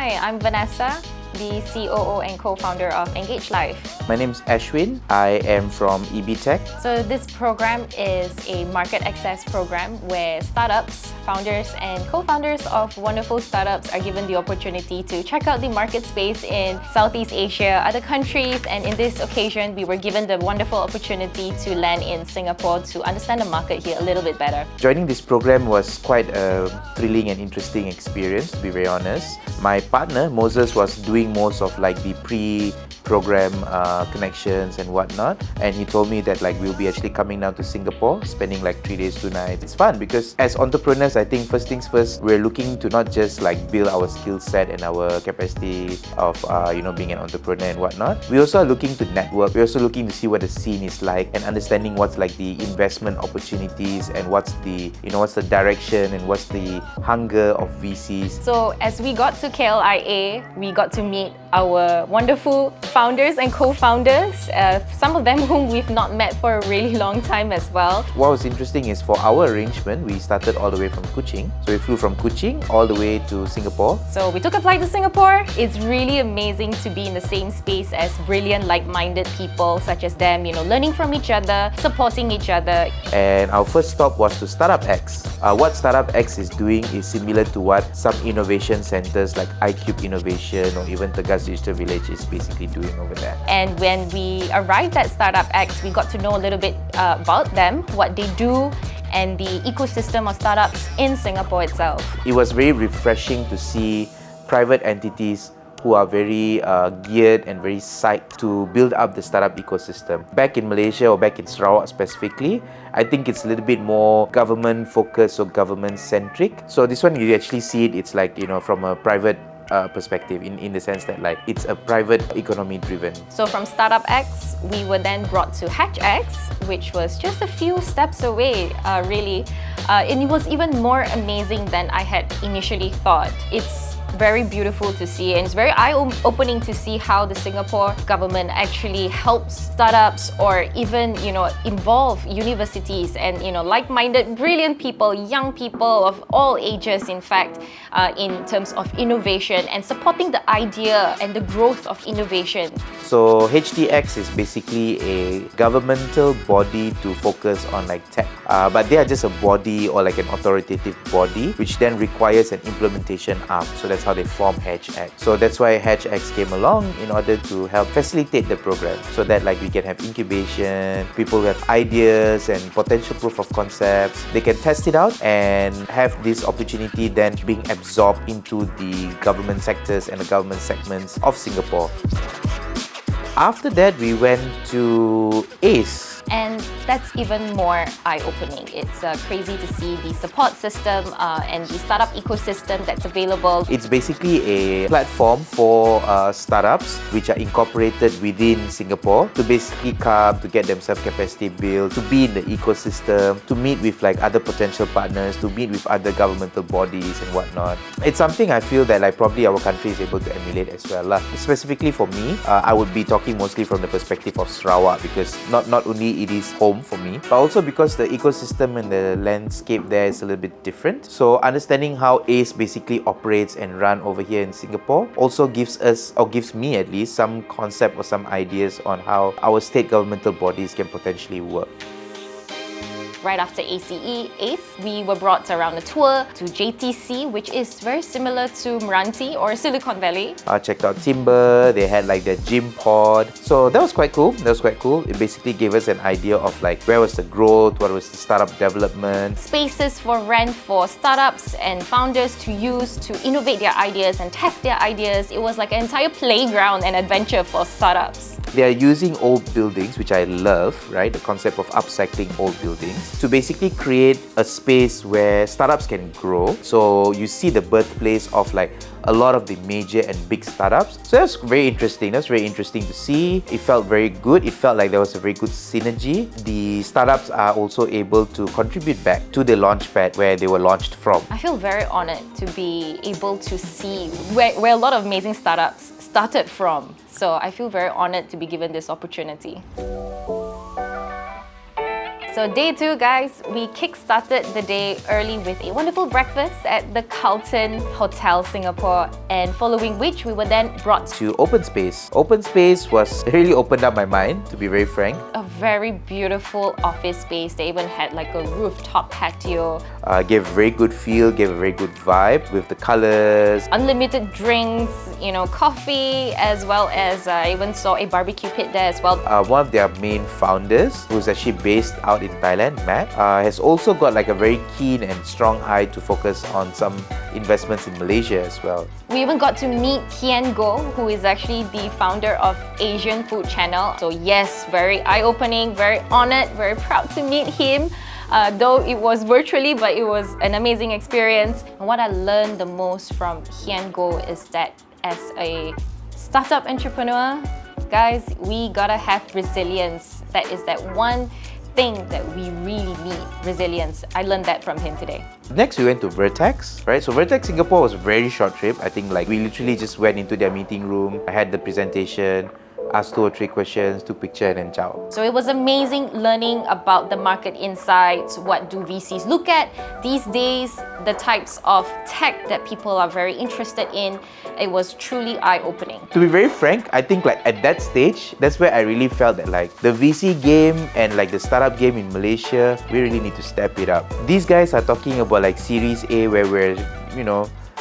Hi, I'm Vanessa, the COO and co-founder of Engage Life. My name is Ashwin. I am from EB Tech. So this program is a market access program where startups, founders and co-founders of wonderful startups are given the opportunity to check out the market space in Southeast Asia, other countries, and in this occasion we were given the wonderful opportunity to land in Singapore to understand the market here a little bit better. Joining this program was quite a thrilling and interesting experience, to be very honest. My partner, Moses, was doing most of like the pre-program connections and whatnot, and he told me that like we'll be actually coming down to Singapore, spending like 3 days, 2 nights. It's fun because as entrepreneurs, I think first things first, we're looking to not just like build our skill set and our capacity of being an entrepreneur and whatnot. We also are looking to network. We're also looking to see what the scene is like and understanding what's like the investment opportunities and what's the direction and what's the hunger of VCs. So as we got to KLIA, we got to meet our wonderful founders and co-founders, some of them whom we've not met for a really long time as well. What was interesting is for our arrangement, we started all the way from Kuching. So we flew from Kuching all the way to Singapore. So we took a flight to Singapore. It's really amazing to be in the same space as brilliant, like-minded people such as them, learning from each other, supporting each other. And our first stop was to Startup X. What Startup X is doing is similar to what some innovation centers like iCube Innovation or even Tegas Digital Village is basically doing over there. And when we arrived at Startup X, we got to know a little bit about them, what they do, and the ecosystem of startups in Singapore itself. It was very refreshing to see private entities who are very geared and very psyched to build up the startup ecosystem. Back in Malaysia or back in Sarawak specifically, I think it's a little bit more government focused or government centric. So this one you actually see it's like, from a private perspective in the sense that like it's a private economy driven. So from Startup X, we were then brought to Hatch X, which was just a few steps away, really. And it was even more amazing than I had initially thought. It's very beautiful to see, and it's very eye-opening to see how the Singapore government actually helps startups or even involve universities and like-minded brilliant people, young people of all ages in fact, in terms of innovation and supporting the idea and the growth of innovation. So HTX is basically a governmental body to focus on like tech, but they are just a body or like an authoritative body which then requires an implementation arm. So that's how they form HX. So that's why HX came along in order to help facilitate the program so that like we can have incubation, people who have ideas and potential proof of concepts, they can test it out and have this opportunity then being absorbed into the government sectors and the government segments of Singapore. After that, we went to ACE. And that's even more eye-opening. It's crazy to see the support system and the startup ecosystem that's available. It's basically a platform for startups which are incorporated within Singapore to basically come to get themselves capacity built, to be in the ecosystem, to meet with like other potential partners, to meet with other governmental bodies and whatnot. It's something I feel that like probably our country is able to emulate as well. Specifically for me, I would be talking mostly from the perspective of Sarawak because not only it is home for me, but also because the ecosystem and the landscape there is a little bit different. So understanding how ACE basically operates and run over here in Singapore also gives us, or gives me at least, some concept or some ideas on how our state governmental bodies can potentially work. Right after ACE, we were brought around a tour to JTC, which is very similar to Meranti or Silicon Valley. Checked out Timber, they had like their gym pod. So that was quite cool. It basically gave us an idea of like where was the growth, what was the startup development. Spaces for rent for startups and founders to use to innovate their ideas and test their ideas. It was like an entire playground and adventure for startups. They are using old buildings, which I love, right? The concept of upcycling old buildings to basically create a space where startups can grow. So you see the birthplace of like a lot of the major and big startups. So that's very interesting. That's very interesting to see. It felt very good. It felt like there was a very good synergy. The startups are also able to contribute back to the launchpad where they were launched from. I feel very honored to be able to see where a lot of amazing startups started from. So I feel very honored to be given this opportunity. So day 2, guys, we kick-started the day early with a wonderful breakfast at the Carlton Hotel Singapore, and following which we were then brought To open space. Open space was really opened up my mind, to be very frank. a very beautiful office space. They even had like a rooftop patio, Gave a very good feel, gave a very good vibe with the colors. unlimited drinks, coffee, as well as I even saw a barbecue pit there as well. One of their main founders, who's actually based out in Thailand, Matt, has also got like a very keen and strong eye to focus on some investments in Malaysia as well. We even got to meet Kian Go, who is actually the founder of Asian Food Channel. So yes, very eye-opening, very honored, very proud to meet him. Though it was virtually, but it was an amazing experience. And what I learned the most from Kian Go is that as a startup entrepreneur, guys, we gotta have resilience. That is that one thing that we really need, resilience. I learned that from him today. Next, we went to Vertex, right? So Vertex Singapore was a very short trip. I think like we literally just went into their meeting room. I had the presentation, asked 2 or 3 questions, took picture and then ciao. So it was amazing learning about the market insights. What do VCs look at these days? The types of tech that people are very interested in. It was truly eye-opening. To be very frank, I think like at that stage, that's where I really felt that like the VC game and like the startup game in Malaysia, we really need to step it up. These guys are talking about like Series A where we're,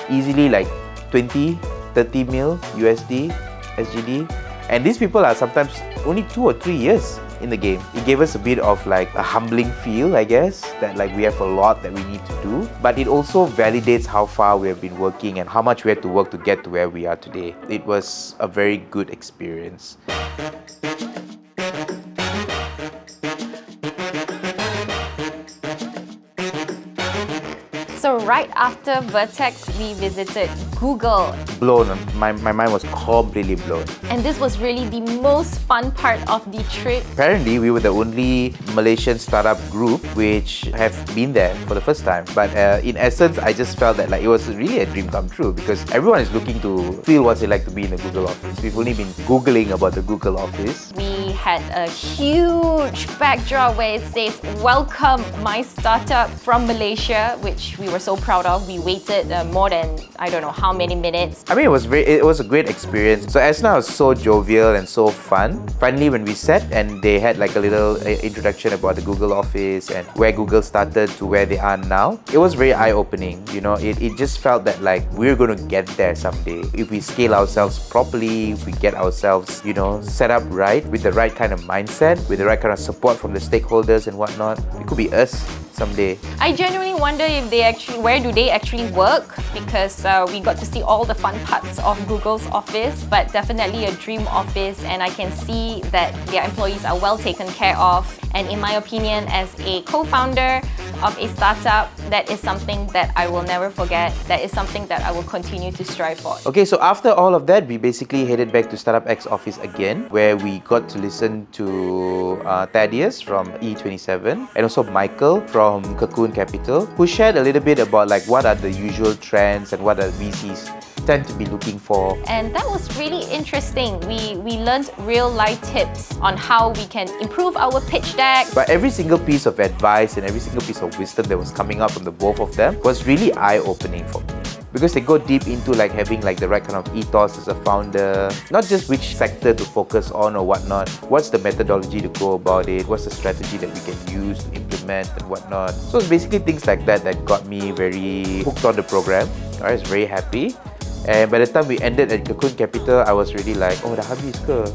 easily like 20, 30 mil USD, SGD. And these people are sometimes only 2 or 3 years in the game. It gave us a bit of like a humbling feel, I guess, that like we have a lot that we need to do. But it also validates how far we have been working and how much we had to work to get to where we are today. It was a very good experience. So right after Vertex, we visited Google. Blown. My mind was completely blown. And this was really the most fun part of the trip. Apparently, we were the only Malaysian startup group which have been there for the first time. But in essence, I just felt that like it was really a dream come true because everyone is looking to feel what's it like to be in the Google office. We've only been Googling about the Google office. We had a huge backdrop where it says, "Welcome, MYStartup" from Malaysia, which we were so proud of. We waited more than, I don't know how many minutes. I mean, it was a great experience. So Asna was so jovial and so fun. Finally, when we sat and they had like a little introduction about the Google office and where Google started to where they are now, it was very eye-opening. It just felt that like we're going to get there someday. If we scale ourselves properly, if we get ourselves, set up right with the right kind of mindset, with the right kind of support from the stakeholders and whatnot, it could be us someday. I genuinely wonder if where do they actually work, because we got to see all the fun parts of Google's office, but definitely a dream office, and I can see that their employees are well taken care of. And in my opinion, as a co-founder of a startup, that is something that I will never forget. That is something that I will continue to strive for. Okay, so after all of that, we basically headed back to Startup X office again, where we got to listen to Thaddeus from E27 and also Michael from Cocoon Capital, who shared a little bit about like what are the usual trends and what are VCs tend to be looking for. And that was really interesting. We learned real life tips on how we can improve our pitch deck. But every single piece of advice and every single piece of wisdom that was coming out from the both of them was really eye-opening for me. Because they go deep into like having like the right kind of ethos as a founder, not just which sector to focus on or whatnot, what's the methodology to go about it, what's the strategy that we can use to implement and whatnot. So it's basically things like that that got me very hooked on the program. I was very happy. And by the time we ended at Cocoon Capital, I was really like, oh, dah habis ke?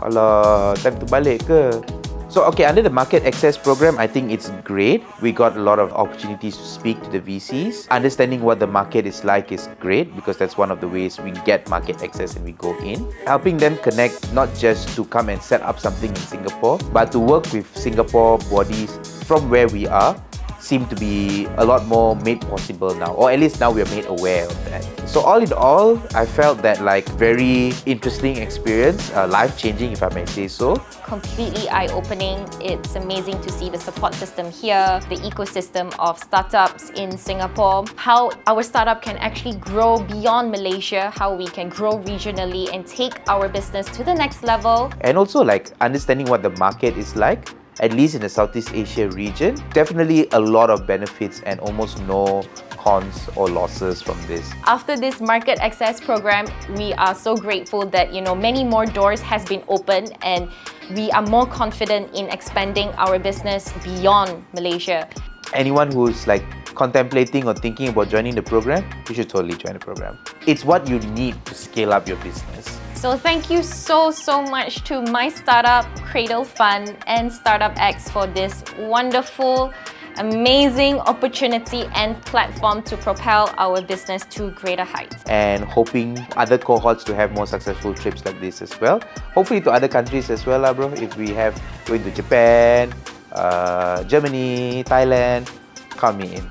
Alah, time to balik ke? So, okay, under the Market Access program, I think it's great. We got a lot of opportunities to speak to the VCs. Understanding what the market is like is great because that's one of the ways we get market access and we go in. Helping them connect not just to come and set up something in Singapore, but to work with Singapore bodies from where we are seem to be a lot more made possible now, or at least now we are made aware of that. So all in all, I felt that like very interesting experience, life-changing if I may say so. Completely eye-opening. It's amazing to see the support system here, the ecosystem of startups in Singapore, how our startup can actually grow beyond Malaysia, how we can grow regionally and take our business to the next level. And also like understanding what the market is like at least in the Southeast Asia region. Definitely a lot of benefits and almost no cons or losses from this. After this market access program, we are so grateful that many more doors has been opened, and we are more confident in expanding our business beyond Malaysia. Anyone who's like contemplating or thinking about joining the program, you should totally join the program. It's what you need to scale up your business. So thank you so much to MYStartup, Cradle Fund, and Startup X for this wonderful, amazing opportunity and platform to propel our business to greater heights. And hoping other cohorts to have more successful trips like this as well. Hopefully to other countries as well, bro. If we have going to Japan, Germany, Thailand, count me in.